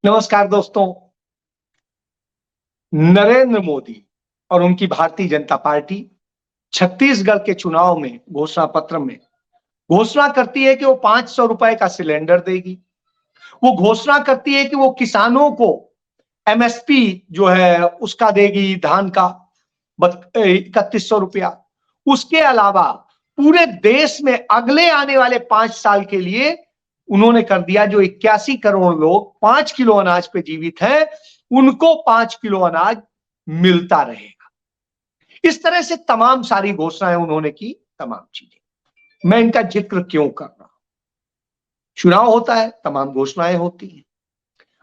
नमस्कार दोस्तों। नरेंद्र मोदी और उनकी भारतीय जनता पार्टी छत्तीसगढ़ के चुनाव में घोषणा पत्र में घोषणा करती है कि वो 500 रुपए का सिलेंडर देगी। वो घोषणा करती है कि वो किसानों को एमएसपी जो है उसका देगी, धान का 3100 रुपया। उसके अलावा पूरे देश में अगले आने वाले 5 साल के लिए उन्होंने कर दिया, जो 81 करोड़ लोग 5 किलो अनाज पे जीवित हैं उनको 5 किलो अनाज मिलता रहेगा। इस तरह से तमाम सारी घोषणाएं उन्होंने की, तमाम चीजें। मैं इनका जिक्र क्यों कर रहा हूं? चुनाव होता है, तमाम घोषणाएं होती हैं।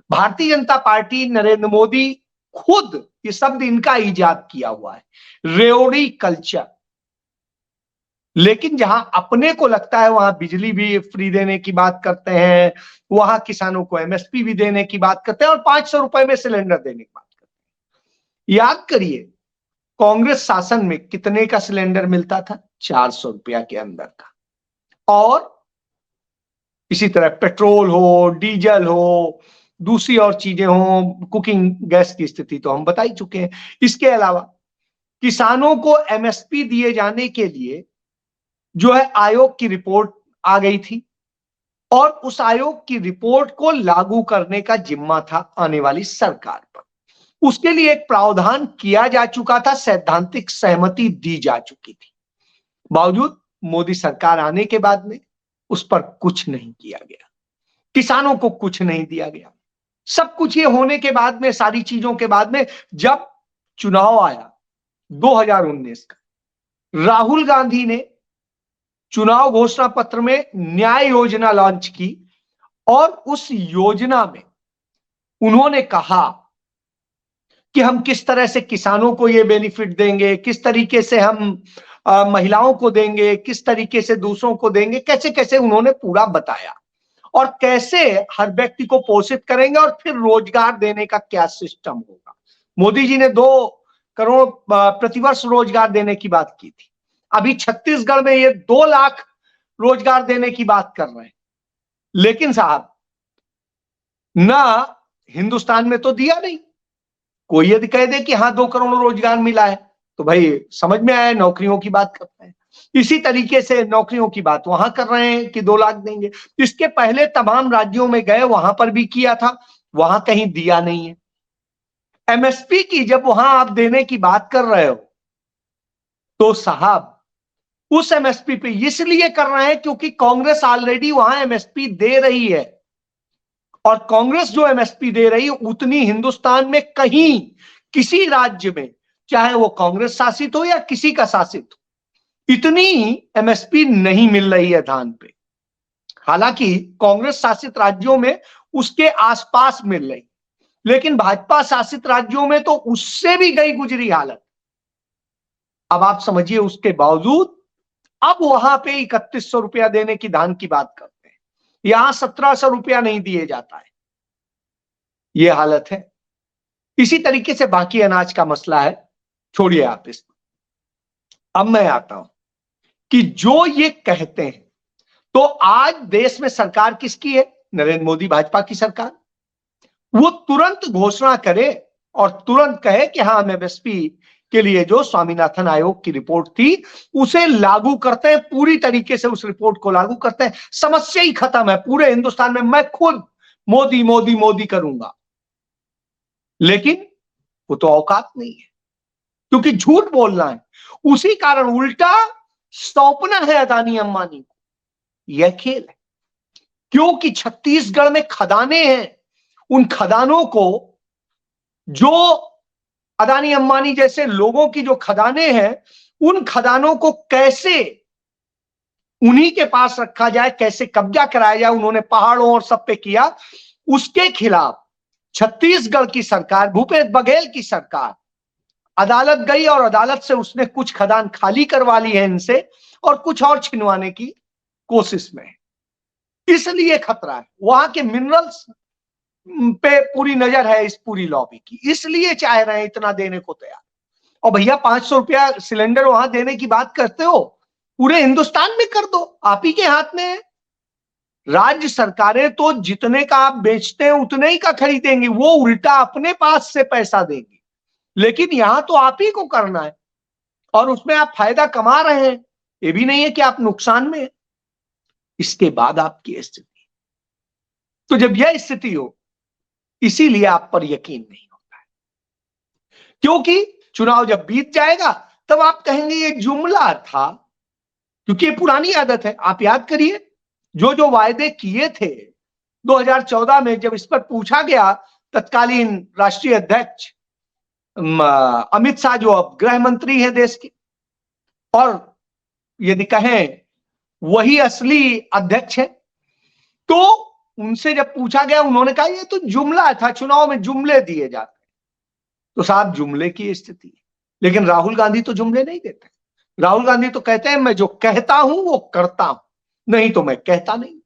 भारतीय जनता पार्टी, नरेंद्र मोदी खुद, ये शब्द इनका इजाद किया हुआ है, रेवड़ी कल्चर। लेकिन जहां अपने को लगता है वहां बिजली भी फ्री देने की बात करते हैं, वहां किसानों को एमएसपी भी देने की बात करते हैं और 500 रुपए में सिलेंडर देने की बात करते हैं। याद करिए, कांग्रेस शासन में कितने का सिलेंडर मिलता था? 400 रुपया के अंदर का। और इसी तरह पेट्रोल हो, डीजल हो, दूसरी और चीजें हो, कुकिंग गैस की स्थिति तो हम बता ही चुके हैं। इसके अलावा किसानों को एमएसपी दिए जाने के लिए जो है आयोग की रिपोर्ट आ गई थी और उस आयोग की रिपोर्ट को लागू करने का जिम्मा था आने वाली सरकार पर। उसके लिए एक प्रावधान किया जा चुका था, सैद्धांतिक सहमति दी जा चुकी थी। बावजूद मोदी सरकार आने के बाद में उस पर कुछ नहीं किया गया, किसानों को कुछ नहीं दिया गया। सब कुछ ये होने के बाद में, सारी चीजों के बाद में, जब चुनाव आया 2019 का, राहुल गांधी ने चुनाव घोषणा पत्र में न्याय योजना लॉन्च की और उस योजना में उन्होंने कहा कि हम किस तरह से किसानों को ये बेनिफिट देंगे, किस तरीके से हम महिलाओं को देंगे, किस तरीके से दूसरों को देंगे, कैसे कैसे उन्होंने पूरा बताया और कैसे हर व्यक्ति को पोषित करेंगे और फिर रोजगार देने का क्या सिस्टम होगा। मोदी जी ने 2 करोड़ प्रतिवर्ष रोजगार देने की बात की थी। अभी छत्तीसगढ़ में ये 2 लाख रोजगार देने की बात कर रहे हैं। लेकिन साहब, ना हिंदुस्तान में तो दिया नहीं। कोई यदि कह दे कि हाँ 2 करोड़ रोजगार मिला है तो भाई समझ में आया, नौकरियों की बात करते हैं। इसी तरीके से नौकरियों की बात वहां कर रहे हैं कि 2 लाख देंगे। इसके पहले तमाम राज्यों में गए, वहां पर भी किया था, वहां कहीं दिया नहीं है। एमएसपी की जब वहां आप देने की बात कर रहे हो तो साहब उस एमएसपी पे इसलिए कर रहे हैं क्योंकि कांग्रेस ऑलरेडी वहां एमएसपी दे रही है और कांग्रेस जो एमएसपी दे रही है उतनी हिंदुस्तान में कहीं किसी राज्य में, चाहे वो कांग्रेस शासित हो या किसी का शासित हो, इतनी एमएसपी नहीं मिल रही है धान पे। हालांकि कांग्रेस शासित राज्यों में उसके आसपास मिल रही, लेकिन भाजपा शासित राज्यों में तो उससे भी गई गुजरी हालत। अब आप समझिए, उसके बावजूद अब वहां पे 3100 रुपया देने की धान की बात करते हैं, यहां 1700 रुपया नहीं दिए जाता है। यह हालत है। इसी तरीके से बाकी अनाज का मसला है, छोड़िए आप इस। अब मैं आता हूं कि जो ये कहते हैं, तो आज देश में सरकार किसकी है? नरेंद्र मोदी भाजपा की सरकार। वो तुरंत घोषणा करे और तुरंत कहे कि हाँ, हम एमएसपी के लिए जो स्वामीनाथन आयोग की रिपोर्ट थी उसे लागू करते हैं, पूरी तरीके से उस रिपोर्ट को लागू करते हैं, समस्या ही खत्म है पूरे हिंदुस्तान में, मैं खुद मोदी मोदी मोदी करूंगा। लेकिन वो तो औकात नहीं है, क्योंकि झूठ बोलना है। उसी कारण उल्टा सौंपना है अदानी अंबानी को। यह खेल है, क्योंकि छत्तीसगढ़ में खदानें हैं। उन खदानों को, जो अदानी अंबानी जैसे लोगों की जो खदानें हैं, उन खदानों को कैसे उन्हीं के पास रखा जाए, कैसे कब्जा कराया जाए, उन्होंने पहाड़ों और सब पे किया। उसके खिलाफ छत्तीसगढ़ की सरकार, भूपेश बघेल की सरकार अदालत गई और अदालत से उसने कुछ खदान खाली करवा ली है इनसे और कुछ और छिनवाने की कोशिश में है। इसलिए खतरा है, वहां के मिनरल्स पे पूरी नजर है इस पूरी लॉबी की, इसलिए चाह रहे हैं, इतना देने को तैयार। और भैया 500 रुपया सिलेंडर वहां देने की बात करते हो, पूरे हिंदुस्तान में कर दो, आप ही के हाथ में है। राज्य सरकारें तो जितने का आप बेचते हैं उतने ही का खरीदेंगी, वो उल्टा अपने पास से पैसा देंगी। लेकिन यहां तो आप ही को करना है और उसमें आप फायदा कमा रहे हैं, ये भी नहीं है कि आप नुकसान में हैं। इसके बाद आपकी स्थिति, तो जब यह स्थिति हो, इसीलिए आप पर यकीन नहीं होता है, क्योंकि चुनाव जब बीत जाएगा तब आप कहेंगे ये जुमला था, क्योंकि ये पुरानी आदत है। आप याद करिए, जो जो वायदे किए थे 2014 में, जब इस पर पूछा गया, तत्कालीन राष्ट्रीय अध्यक्ष अमित शाह, जो अब गृह मंत्री हैं देश के, और यदि कहें वही असली अध्यक्ष है, तो उनसे जब पूछा गया, उन्होंने कहा ये तो जुमला था, चुनाव में जुमले दिए जाते हैं। तो साहब, जुमले की स्थिति है। लेकिन राहुल गांधी तो जुमले नहीं देते। राहुल गांधी तो कहते हैं मैं जो कहता हूं वो करता हूं, नहीं तो मैं कहता नहीं।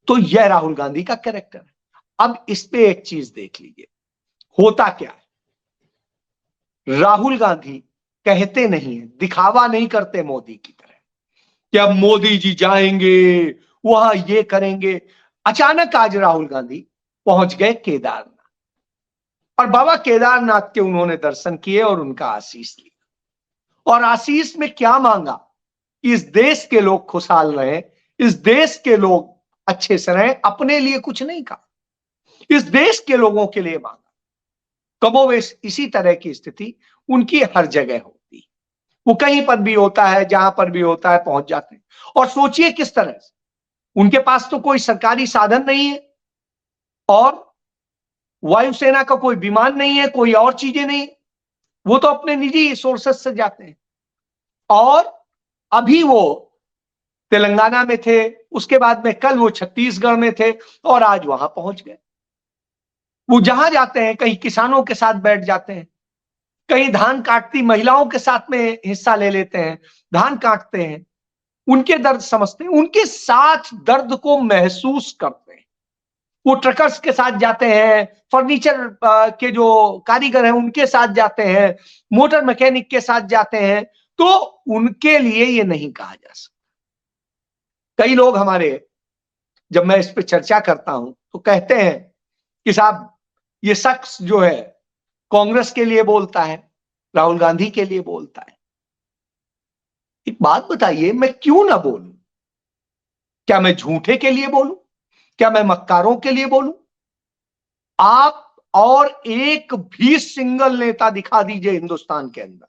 तो यह राहुल गांधी का कैरेक्टर है। अब इस पे एक चीज देख लीजिए, होता क्या है। राहुल गांधी कहते नहीं है, दिखावा नहीं करते मोदी की तरह कि अब मोदी जी जाएंगे वहां ये करेंगे। अचानक आज राहुल गांधी पहुंच गए केदारनाथ, और बाबा केदारनाथ के उन्होंने दर्शन किए और उनका आशीष लिया। और आशीष में क्या मांगा? इस देश के लोग खुशहाल रहे, इस देश के लोग अच्छे से रहे, अपने लिए कुछ नहीं कहा, इस देश के लोगों के लिए मांगा। कमोवेश इसी तरह की स्थिति उनकी हर जगह होती, वो कहीं पर भी होता है, जहां पर भी होता है पहुंच जाते हैं। और सोचिए किस तरह से, उनके पास तो कोई सरकारी साधन नहीं है, और वायुसेना का कोई विमान नहीं है, कोई और चीजें नहीं, वो तो अपने निजी सोर्सेस से जाते हैं। और अभी वो तेलंगाना में थे, उसके बाद में कल वो छत्तीसगढ़ में थे, और आज वहां पहुंच गए। वो जहां जाते हैं, कहीं किसानों के साथ बैठ जाते हैं, कहीं धान काटती महिलाओं के साथ में हिस्सा ले लेते हैं, धान काटते हैं, उनके दर्द समझते हैं, उनके साथ दर्द को महसूस करते हैं। वो ट्रकर्स के साथ जाते हैं, फर्नीचर के जो कारीगर हैं उनके साथ जाते हैं, मोटर मैकेनिक के साथ जाते हैं। तो उनके लिए ये नहीं कहा जा सकता। कई लोग हमारे, जब मैं इस पे चर्चा करता हूं, तो कहते हैं कि साहब ये शख्स जो है कांग्रेस के लिए बोलता है, राहुल गांधी के लिए बोलता है। एक बात बताइए, मैं क्यों ना बोलूं? क्या मैं झूठे के लिए बोलूं? क्या मैं मक्कारों के लिए बोलूं? आप और एक भी सिंगल नेता दिखा दीजिए हिंदुस्तान के अंदर,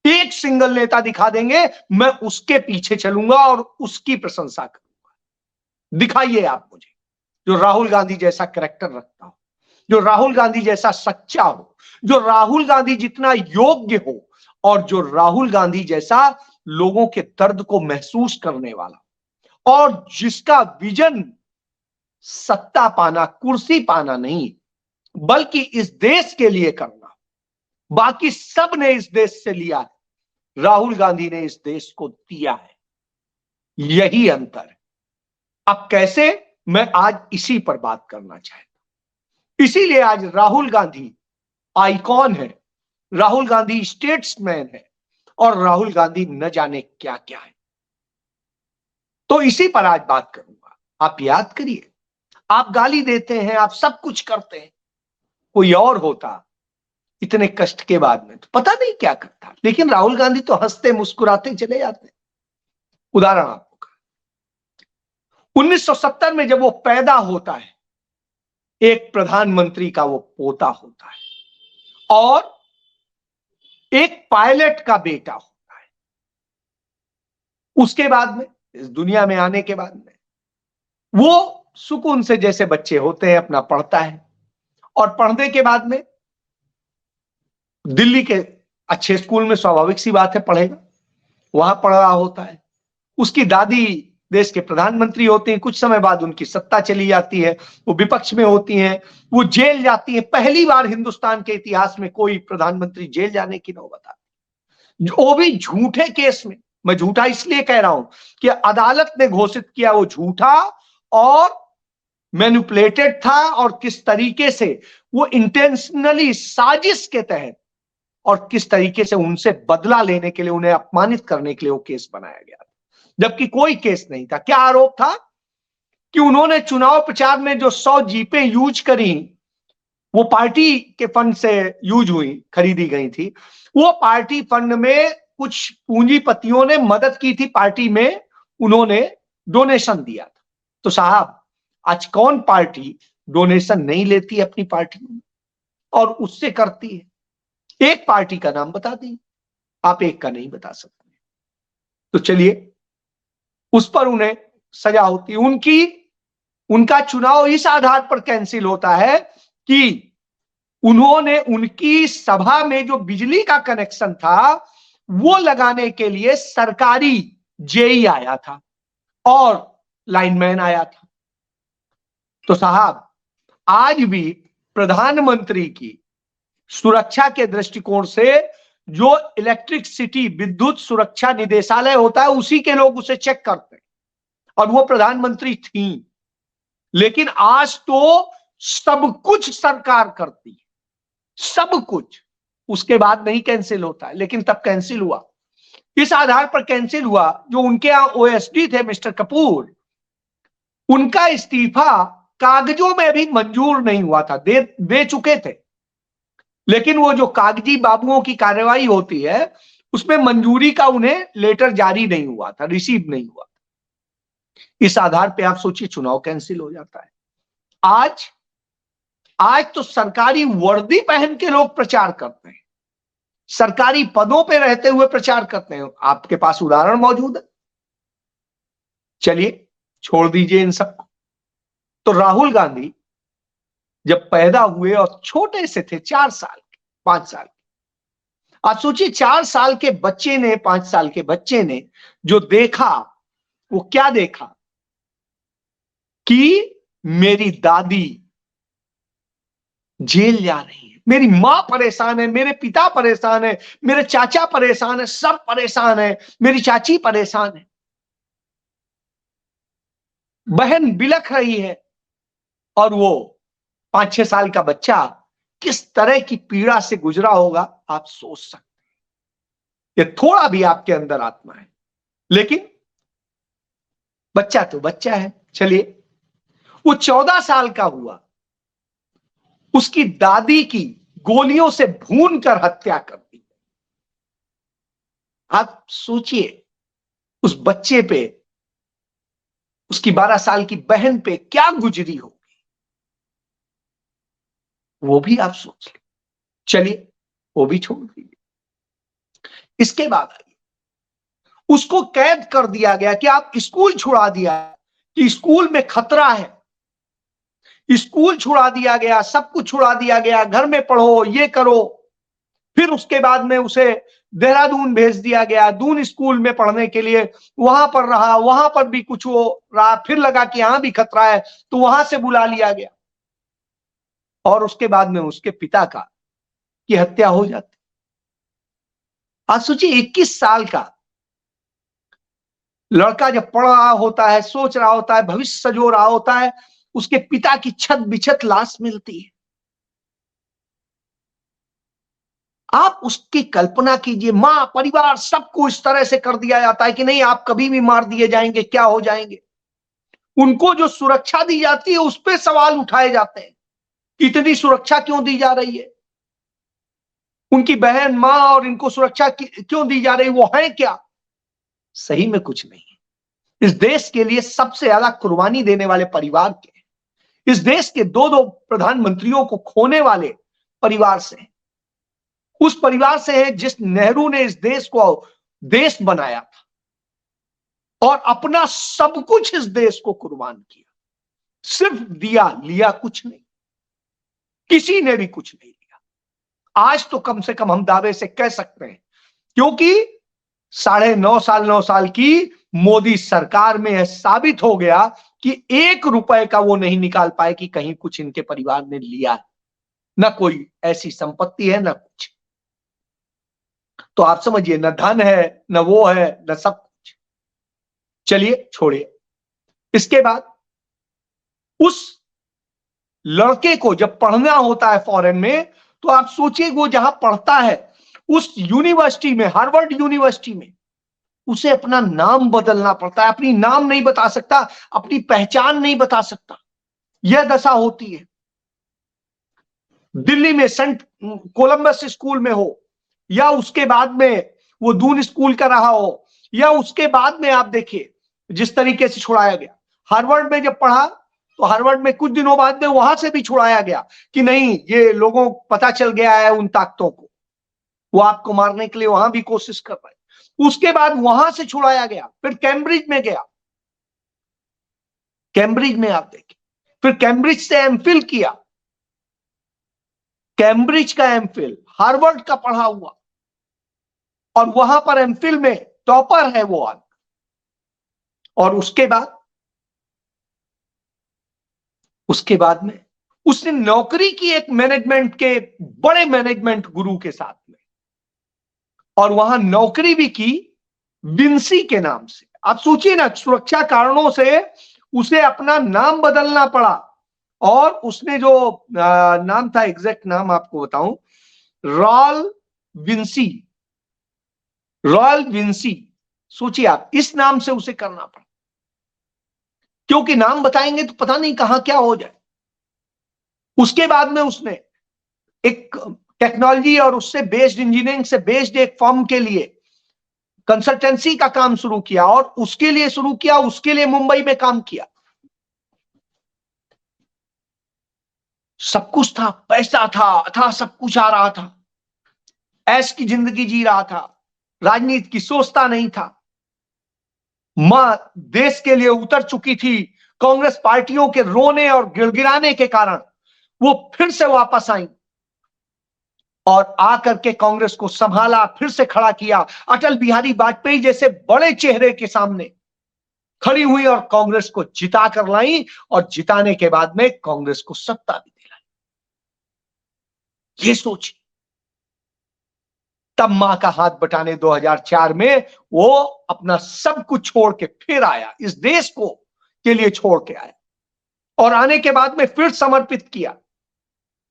एक सिंगल नेता दिखा देंगे, मैं उसके पीछे चलूंगा और उसकी प्रशंसा करूंगा। दिखाइए आप मुझे, जो राहुल गांधी जैसा कैरेक्टर रखता हो, जो राहुल गांधी जैसा सच्चा हो, जो राहुल गांधी जितना योग्य हो, और जो राहुल गांधी जैसा लोगों के दर्द को महसूस करने वाला, और जिसका विजन सत्ता पाना, कुर्सी पाना नहीं, बल्कि इस देश के लिए करना। बाकी सब ने इस देश से लिया है, राहुल गांधी ने इस देश को दिया है। यही अंतर है। अब कैसे, मैं आज इसी पर बात करना चाहता हूं। इसीलिए आज राहुल गांधी आइकॉन है, राहुल गांधी स्टेट्समैन है, और राहुल गांधी न जाने क्या क्या है। तो इसी पर आज बात करूंगा। आप याद करिए, आप गाली देते हैं, आप सब कुछ करते हैं, कोई और होता इतने कष्ट के बाद में तो पता नहीं क्या करता, लेकिन राहुल गांधी तो हंसते मुस्कुराते चले जाते हैं। उदाहरण आपको, 1970 में जब वो पैदा होता है, एक प्रधानमंत्री का वो पोता होता है, और एक पायलट का बेटा होता है। उसके बाद में, इस दुनिया में आने के बाद में, वो सुकून से जैसे बच्चे होते हैं अपना पढ़ता है, और पढ़ने के बाद में दिल्ली के अच्छे स्कूल में स्वाभाविक सी बात है पढ़ेगा, वहां पढ़ रहा होता है। उसकी दादी देश के प्रधानमंत्री होते हैं, कुछ समय बाद उनकी सत्ता चली जाती है, वो विपक्ष में होती हैं, वो जेल जाती है। पहली बार हिंदुस्तान के इतिहास में कोई प्रधानमंत्री जेल जाने की नौबत आती, वो भी झूठे केस में। मैं झूठा इसलिए कह रहा हूं कि अदालत ने घोषित किया वो झूठा और मैनिपुलेटेड था, और किस तरीके से वो इंटेंशनली, साजिश के तहत, और किस तरीके से उनसे बदला लेने के लिए, उन्हें अपमानित करने के लिए वो केस बनाया गया। जबकि कोई केस नहीं था। क्या आरोप था कि उन्होंने चुनाव प्रचार में जो 100 जीपें यूज करी, वो पार्टी के फंड से यूज हुई, खरीदी गई थी। वो पार्टी फंड में कुछ पूंजीपतियों ने मदद की थी, पार्टी में उन्होंने डोनेशन दिया था। तो साहब, आज कौन पार्टी डोनेशन नहीं लेती अपनी पार्टी में और उससे करती है? एक पार्टी का नाम बता दी, आप एक का नहीं बता सकते। तो चलिए, उस पर उन्हें सजा होती। उनका चुनाव इस आधार पर कैंसिल होता है कि उन्होंने उनकी सभा में जो बिजली का कनेक्शन था वो लगाने के लिए सरकारी जेई आया था और लाइनमैन आया था। तो साहब, आज भी प्रधानमंत्री की सुरक्षा के दृष्टिकोण से जो इलेक्ट्रिसिटी विद्युत सुरक्षा निदेशालय होता है, उसी के लोग उसे चेक करते हैं, और वो प्रधानमंत्री थी। लेकिन आज तो सब कुछ सरकार करती है, सब कुछ। उसके बाद नहीं कैंसिल होता है, लेकिन तब कैंसिल हुआ। इस आधार पर कैंसिल हुआ, जो उनके यहां ओएसडी थे मिस्टर कपूर, उनका इस्तीफा कागजों में भी मंजूर नहीं हुआ था, दे चुके थे, लेकिन वो जो कागजी बाबुओं की कार्रवाई होती है उसमें मंजूरी का उन्हें लेटर जारी नहीं हुआ था, रिसीव नहीं हुआ था। इस आधार पे आप सोचिए, चुनाव कैंसिल हो जाता है। आज तो सरकारी वर्दी पहन के लोग प्रचार करते हैं, सरकारी पदों पे रहते हुए प्रचार करते हैं। आपके पास उदाहरण मौजूद है। चलिए, छोड़ दीजिए इन सबको। तो राहुल गांधी जब पैदा हुए और छोटे से थे, 4 साल के, 5 साल के, आप सोचिए 4 साल के बच्चे ने, 5 साल के बच्चे ने जो देखा, वो क्या देखा कि मेरी दादी जेल जा रही है, मेरी मां परेशान है, मेरे पिता परेशान है, मेरे चाचा परेशान है, सब परेशान है, मेरी चाची परेशान है, बहन बिलख रही है। और वो 5-6 साल का बच्चा किस तरह की पीड़ा से गुजरा होगा, आप सोच सकते हैं। ये थोड़ा भी आपके अंदर आत्मा है, लेकिन बच्चा तो बच्चा है। चलिए, वो 14 साल का हुआ, उसकी दादी की गोलियों से भून कर हत्या कर दी। आप सोचिए, उस बच्चे पे, उसकी 12 साल की बहन पे क्या गुजरी होगी, वो भी आप सोच लीजिए। चलिए, वो भी छोड़ दीजिए। इसके बाद आइए, उसको कैद कर दिया गया कि आप स्कूल छुड़ा दिया, कि स्कूल में खतरा है, स्कूल छुड़ा दिया गया, सब कुछ छुड़ा दिया गया, घर में पढ़ो, ये करो। फिर उसके बाद में उसे देहरादून भेज दिया गया, दून स्कूल में पढ़ने के लिए। वहां पर रहा, वहां पर भी कुछ वो रहा, फिर लगा कि यहां भी खतरा है, तो वहां से बुला लिया गया, और उसके बाद में उसके पिता की हत्या हो जाती। आज सोचिए, 21 साल का लड़का जब पढ़ रहा होता है, सोच रहा होता है, भविष्य सजो रहा होता है, उसके पिता की छत बिछत लाश मिलती है। आप उसकी कल्पना कीजिए, मां, परिवार, सबको इस तरह से कर दिया जाता है कि नहीं, आप कभी भी मार दिए जाएंगे, क्या हो जाएंगे। उनको जो सुरक्षा दी जाती है उस पर सवाल उठाए जाते हैं, इतनी सुरक्षा क्यों दी जा रही है, उनकी बहन, मां, और इनको सुरक्षा क्यों दी जा रही, वो है क्या। सही में कुछ नहीं है। इस देश के लिए सबसे ज्यादा कुर्बानी देने वाले परिवार के, इस देश के 2-2 प्रधानमंत्रियों को खोने वाले परिवार से, उस परिवार से है जिस नेहरू ने इस देश को देश बनाया था और अपना सब कुछ इस देश को कुर्बान किया। सिर्फ दिया, लिया कुछ नहीं, किसी ने भी कुछ नहीं लिया। आज तो कम से कम हम दावे से कह सकते हैं, क्योंकि 9.5 साल की मोदी सरकार में यह साबित हो गया कि 1 रुपए का वो नहीं निकाल पाए कि कहीं कुछ इनके परिवार ने लिया है, ना कोई ऐसी संपत्ति है, ना कुछ। तो आप समझिए, न धन है, न वो है, न सब कुछ। चलिए, छोड़िए। इसके बाद उस लड़के को जब पढ़ना होता है फॉरेन में, तो आप सोचिए वो जहां पढ़ता है उस यूनिवर्सिटी में, हार्वर्ड यूनिवर्सिटी में, उसे अपना नाम बदलना पड़ता है, अपनी नाम नहीं बता सकता, अपनी पहचान नहीं बता सकता। यह दशा होती है। दिल्ली में सेंट कोलंबस स्कूल में हो, या उसके बाद में वो दून स्कूल का रहा हो, या उसके बाद में आप देखिए जिस तरीके से छुड़ाया गया। हार्वर्ड में जब पढ़ा तो हार्वर्ड में कुछ दिनों बाद में वहां से भी छुड़ाया गया कि नहीं, ये लोगों को पता चल गया है उन ताकतों को, वो आपको मारने के लिए वहां भी कोशिश कर रहे हैं। उसके बाद वहां से छुड़ाया गया, फिर कैम्ब्रिज में गया, कैम्ब्रिज में आप देखिए, फिर कैम्ब्रिज से एमफिल किया, कैम्ब्रिज का एमफिल, हार्वर्ड का पढ़ा हुआ, और वहां पर एमफिल में टॉपर है वो आदमी। और उसके बाद में उसने नौकरी की एक मैनेजमेंट के, बड़े मैनेजमेंट गुरु के साथ में, और वहां नौकरी भी की विंसी के नाम से। आप सोचिए ना, सुरक्षा कारणों से उसे अपना नाम बदलना पड़ा, और उसने जो नाम था, एग्जैक्ट नाम आपको बताऊं, रॉयल विंसी, रॉयल विंसी। सोचिए आप, इस नाम से उसे करना पड़ा, क्योंकि नाम बताएंगे तो पता नहीं कहां क्या हो जाए। उसके बाद में उसने एक टेक्नोलॉजी और उससे बेस्ड, इंजीनियरिंग से बेस्ड एक फर्म के लिए कंसल्टेंसी का काम शुरू किया, और उसके लिए शुरू किया, उसके लिए मुंबई में काम किया। सब कुछ था, पैसा था सब कुछ आ रहा था, ऐश की जिंदगी जी रहा था, राजनीति की सोचता नहीं था। मां देश के लिए उतर चुकी थी, कांग्रेस पार्टियों के रोने और गिड़गिड़ाने के कारण वो फिर से वापस आई, और आकर के कांग्रेस को संभाला, फिर से खड़ा किया। अटल बिहारी वाजपेयी जैसे बड़े चेहरे के सामने खड़ी हुई और कांग्रेस को जिता कर लाई, और जिताने के बाद में कांग्रेस को सत्ता भी दिलाई। ये सोचिए, तब मां का हाथ बटाने 2004 में वो अपना सब कुछ छोड़ के फिर आया, इस देश को के लिए छोड़ के आया, और आने के बाद में फिर समर्पित किया,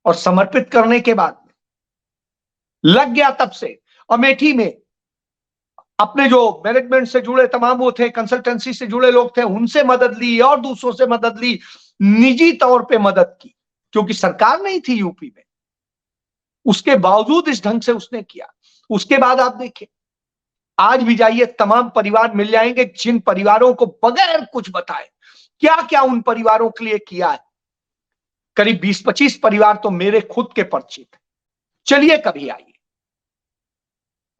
और समर्पित करने के बाद में लग गया। तब से अमेठी में अपने जो मैनेजमेंट से जुड़े तमाम वो थे, कंसल्टेंसी से जुड़े लोग थे, उनसे मदद ली और दूसरों से मदद ली, निजी तौर पे मदद की, क्योंकि सरकार नहीं थी यूपी में। उसके बावजूद इस ढंग से उसने किया। उसके बाद आप देखिए, आज भी जाइए, तमाम परिवार मिल जाएंगे जिन परिवारों को बगैर कुछ बताए क्या क्या उन परिवारों के लिए किया है। करीब 20-25 परिवार तो मेरे खुद के परिचित हैं। चलिए कभी आइए,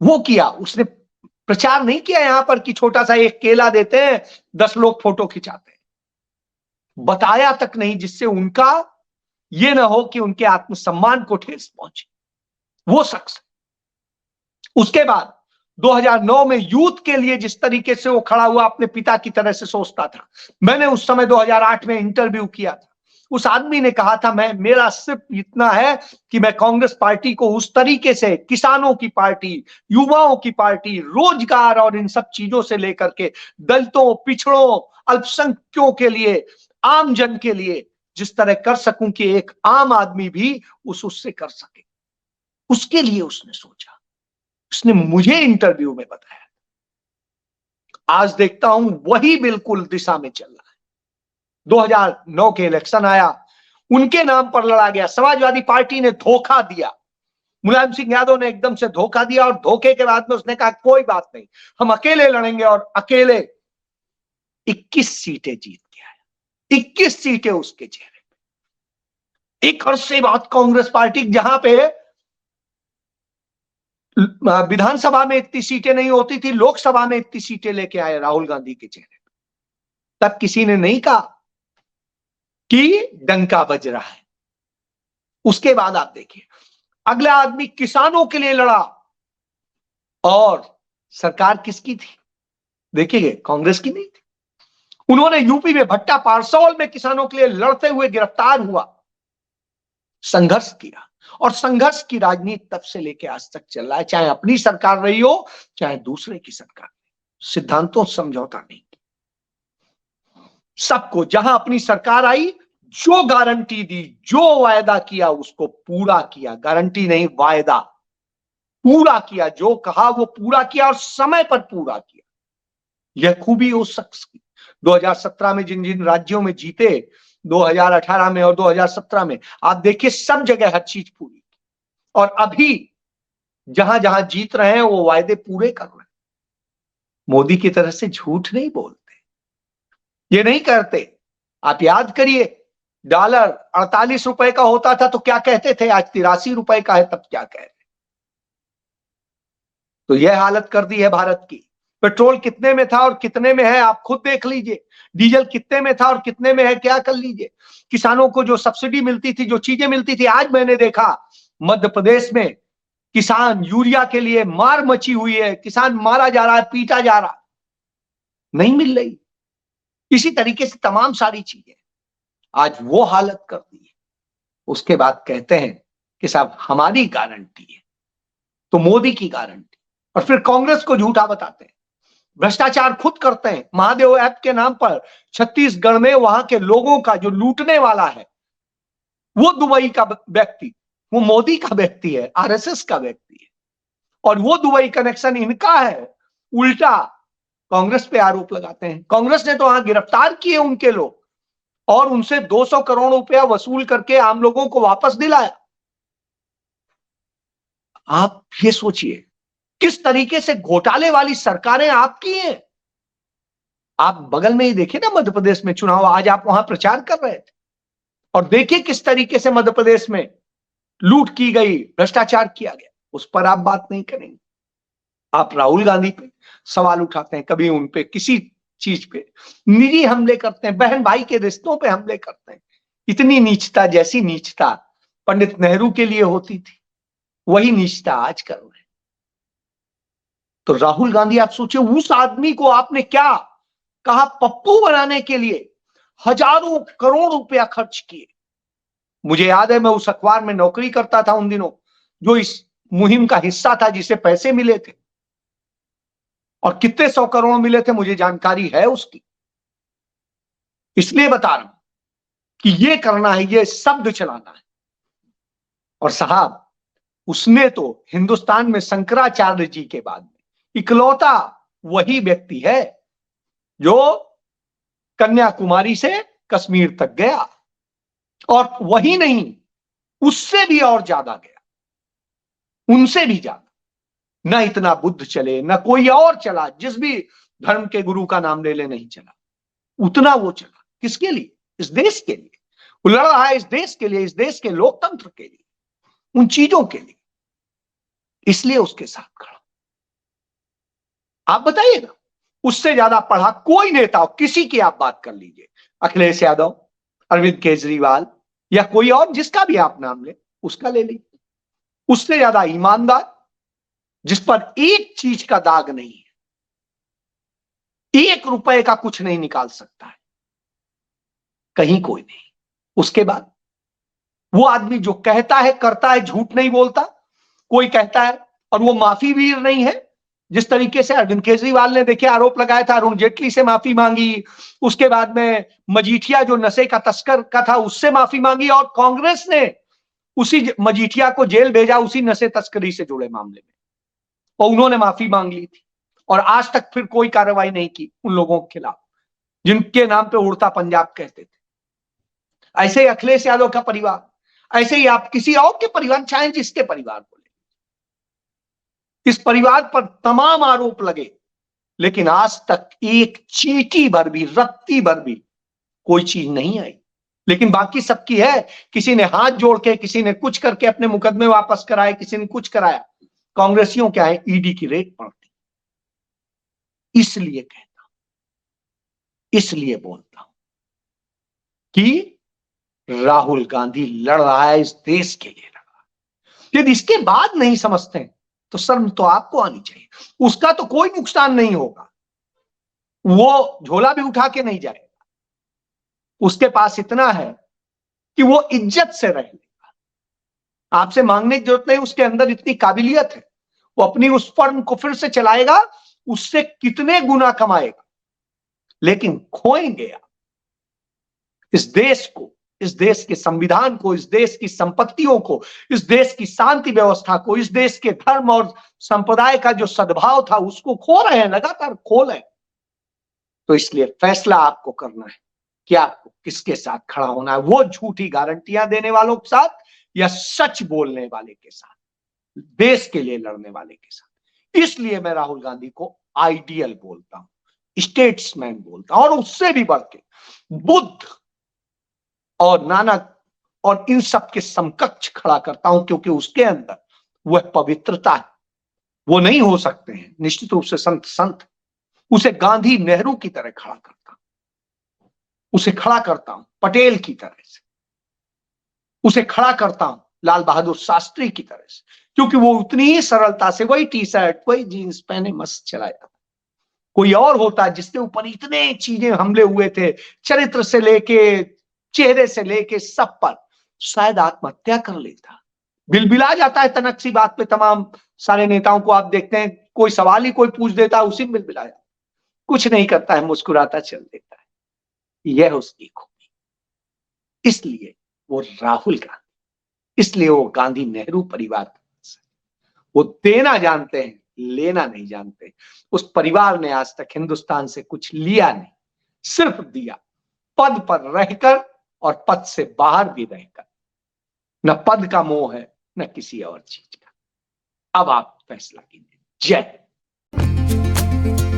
वो किया उसने। प्रचार नहीं किया यहां पर कि छोटा सा एक केला देते हैं, 10 लोग फोटो खिंचाते हैं, बताया तक नहीं, जिससे उनका ये ना हो कि उनके आत्मसम्मान को ठेस पहुंचे, वो शख्स। उसके बाद 2009 में यूथ के लिए जिस तरीके से वो खड़ा हुआ, अपने पिता की तरह से सोचता था। मैंने उस समय 2008 में इंटरव्यू किया था, उस आदमी ने कहा था, मेरा सिर्फ इतना है कि मैं कांग्रेस पार्टी को उस तरीके से, किसानों की पार्टी, युवाओं की पार्टी, रोजगार और इन सब चीजों से लेकर के दलितों, पिछड़ों, अल्पसंख्यकों के लिए, आम जन के लिए जिस तरह कर सकूं कि एक आम आदमी भी उससे कर सके, उसके लिए उसने सोचा। उसने मुझे इंटरव्यू में बताया। आज देखता हूं वही बिल्कुल दिशा में चल रहा है। 2009 के इलेक्शन आया, उनके नाम पर लड़ा गया। समाजवादी पार्टी ने धोखा दिया, मुलायम सिंह यादव ने एकदम से धोखा दिया, और धोखे के बाद में उसने कहा कोई बात नहीं, हम अकेले लड़ेंगे, और अकेले 21 सीटें जीत के आया। 21 सीटें उसके चेहरे पे। एक हर्ष से बात, कांग्रेस पार्टी जहां पे विधानसभा में इतनी सीटें नहीं होती थी, लोकसभा में इतनी सीटें लेके आए राहुल गांधी के चेहरे पे। तब किसी ने नहीं कहा कि डंका बज रहा है। उसके बाद आप देखिए, अगला आदमी किसानों के लिए लड़ा, और सरकार किसकी थी? देखिए, कांग्रेस की नहीं थी। उन्होंने यूपी में भट्टा पारसौल में किसानों के लिए लड़ते हुए गिरफ्तार हुआ, संघर्ष किया, और संघर्ष की राजनीति तब से लेकर आज तक चल रहा है, चाहे अपनी सरकार रही हो चाहे दूसरे की सरकार। सिद्धांतों समझौता नहीं, सबको जहां अपनी सरकार आई, जो गारंटी दी, जो वायदा किया, उसको पूरा किया। गारंटी नहीं, वायदा पूरा किया, जो कहा वो पूरा किया, और समय पर पूरा किया। यह खूबी उस शख्स की 2017 में जिन जिन राज्यों में जीते, 2018 में और 2017 में, आप देखिए सब जगह हर चीज पूरी। और अभी जहां जहां जीत रहे हैं वो वायदे पूरे कर रहे हैं। मोदी की तरह से झूठ नहीं बोलते, ये नहीं करते। आप याद करिए, डॉलर 48 रुपए का होता था तो क्या कहते थे, आज 83 रुपए का है तब क्या कह रहे। तो यह हालत कर दी है भारत की। पेट्रोल कितने में था और कितने में है आप खुद देख लीजिए। डीजल कितने में था और कितने में है क्या कर लीजिए। किसानों को जो सब्सिडी मिलती थी, जो चीजें मिलती थी, आज मैंने देखा मध्य प्रदेश में किसान यूरिया के लिए मार मची हुई है, किसान मारा जा रहा है, पीटा जा रहा है, नहीं मिल रही। इसी तरीके से तमाम सारी चीजें आज वो हालत कर दी है। उसके बाद कहते हैं कि साहब हमारी गारंटी है, तो मोदी की गारंटी, और फिर कांग्रेस को झूठा बताते हैं। भ्रष्टाचार खुद करते हैं। महादेव ऐप के नाम पर छत्तीसगढ़ में वहां के लोगों का जो लूटने वाला है, वो दुबई का व्यक्ति, वो मोदी का व्यक्ति है, आरएसएस का व्यक्ति है, और वो दुबई कनेक्शन इनका है। उल्टा कांग्रेस पे आरोप लगाते हैं। कांग्रेस ने तो वहां गिरफ्तार किए उनके लोग और उनसे 200 करोड़ रुपया वसूल करके आम लोगों को वापस दिलाया। आप ये सोचिए किस तरीके से घोटाले वाली सरकारें आपकी हैं। आप बगल में ही देखिए ना, मध्य प्रदेश में चुनाव, आज आप वहां प्रचार कर रहे थे, और देखिए किस तरीके से मध्य प्रदेश में लूट की गई, भ्रष्टाचार किया गया। उस पर आप बात नहीं करेंगे। आप राहुल गांधी पे सवाल उठाते हैं, कभी उन पे किसी चीज पे निजी हमले करते हैं, बहन भाई के रिश्तों पे हमले करते हैं। इतनी नीचता, जैसी नीचता पंडित नेहरू के लिए होती थी, वही नीचता आज कर रहे हैं। तो राहुल गांधी, आप सोचिए, उस आदमी को आपने क्या कहा, पप्पू बनाने के लिए हजारों करोड़ रुपया खर्च किए। मुझे याद है, मैं उस अखबार में नौकरी करता था उन दिनों, जो इस मुहिम का हिस्सा था, जिसे पैसे मिले थे, और कितने 100 करोड़ मिले थे मुझे जानकारी है उसकी। इसलिए बता रहा हूं कि ये करना है, ये शब्द चलाना है। और साहब, उसने तो हिंदुस्तान में शंकराचार्य जी के बाद में इकलौता वही व्यक्ति है जो कन्याकुमारी से कश्मीर तक गया, और वही नहीं, उससे भी और ज्यादा गया, उनसे भी ज्यादा। ना इतना बुद्ध चले, ना कोई और चला, जिस भी धर्म के गुरु का नाम ले ले, नहीं चला उतना वो चला। किसके लिए? इस देश के लिए। वो लड़ रहा है इस देश के लिए, इस देश के लोकतंत्र के लिए, उन चीजों के लिए। इसलिए उसके साथ खड़ा। आप बताइएगा, उससे ज्यादा पढ़ा कोई नेता हो, किसी की आप बात कर लीजिए, अखिलेश यादव, अरविंद केजरीवाल, या कोई और जिसका भी आप नाम ले, उसका ले लीजिए। उससे ज्यादा ईमानदार, जिस पर एक चीज का दाग नहीं है, 1 रुपए का कुछ नहीं निकाल सकता है, कहीं कोई नहीं। उसके बाद वो आदमी जो कहता है करता है, झूठ नहीं बोलता। कोई कहता है और वो माफी वीर नहीं है। जिस तरीके से अरविंद केजरीवाल ने देखिए आरोप लगाया था, अरुण जेटली से माफी मांगी, उसके बाद में मजीठिया जो नशे का तस्कर का था उससे माफी मांगी, और कांग्रेस ने उसी मजीठिया को जेल भेजा उसी नशे तस्करी से जुड़े मामले में, और उन्होंने माफी मांग ली थी। और आज तक फिर कोई कार्रवाई नहीं की उन लोगों के खिलाफ जिनके नाम पे उड़ता पंजाब कहते थे। ऐसे ही अखिलेश यादव का परिवार, ऐसे ही आप किसी और के परिवार, चाहे जिसके परिवार को ले, इस परिवार पर तमाम आरोप लगे, लेकिन आज तक एक चींटी भर भी, रत्ती भर भी कोई चीज नहीं आई। लेकिन बाकी सबकी है। किसी ने हाथ जोड़ के, किसी ने कुछ करके अपने मुकदमे वापस कराए, किसी ने कुछ कराया। कांग्रेसियों क्या है, ईडी की रेड पड़ती। इसलिए कहता हूं, इसलिए बोलता हूं कि राहुल गांधी लड़ रहा है इस देश के लिए, लड़ रहा है। यदि इसके बाद नहीं समझते हैं तो शर्म तो आपको आनी चाहिए। उसका तो कोई नुकसान नहीं होगा, वो झोला भी उठा के नहीं जाएगा। उसके पास इतना है कि वो इज्जत से रह लेगा, आपसे मांगने की जरूरत नहीं। उसके अंदर इतनी काबिलियत है, वो अपनी उस फर्म को फिर से चलाएगा, उससे कितने गुना कमाएगा। लेकिन खोएंगे आप इस देश को, इस देश के संविधान को, इस देश की संपत्तियों को, इस देश की शांति व्यवस्था को, इस देश के धर्म और संप्रदाय का जो सद्भाव था, उसको खो रहे हैं, लगातार खो रहे हैं। तो इसलिए फैसला आपको करना है कि आपको किसके साथ खड़ा होना है, वो झूठी गारंटियां देने वालों के साथ या सच बोलने वाले के साथ, देश के लिए लड़ने वाले के साथ। इसलिए मैं राहुल गांधी को आइडियल बोलता हूं, स्टेट्समैन बोलता हूं, और उससे भी बढ़ के बुद्ध और नानक और इन सब के समकक्ष खड़ा करता हूं, क्योंकि उसके अंदर वह पवित्रता है। वो नहीं हो सकते हैं निश्चित रूप से संत संत, उसे गांधी नेहरू की तरह खड़ा करता हूं, उसे खड़ा करता हूं पटेल की तरह से, उसे खड़ा करता हूं लाल बहादुर शास्त्री की तरह से, क्योंकि वो उतनी ही सरलता से वही टी शर्ट वही जीन्स पहने मस्त चला जाता। कोई और होता जिसके ऊपर इतने चीजें हमले हुए थे, चरित्र से लेके चेहरे से लेके सब पर, शायद आत्महत्या कर लेता। बिलबिला जाता है तनक सी बात पे, तमाम सारे नेताओं को आप देखते हैं, कोई सवाल ही कोई पूछ देता है उसी में बिलबिला जाता, कुछ नहीं करता है, मुस्कुराता चल देता है। यह उसकी खूबी। इसलिए वो राहुल गांधी, इसलिए वो गांधी नेहरू परिवार, वो देना जानते हैं, लेना नहीं जानते। उस परिवार ने आज तक हिंदुस्तान से कुछ लिया नहीं, सिर्फ दिया, पद पर रहकर और पद से बाहर भी रहकर। न पद का मोह है न किसी और चीज का। अब आप फैसला कीजिए। जय हिंद।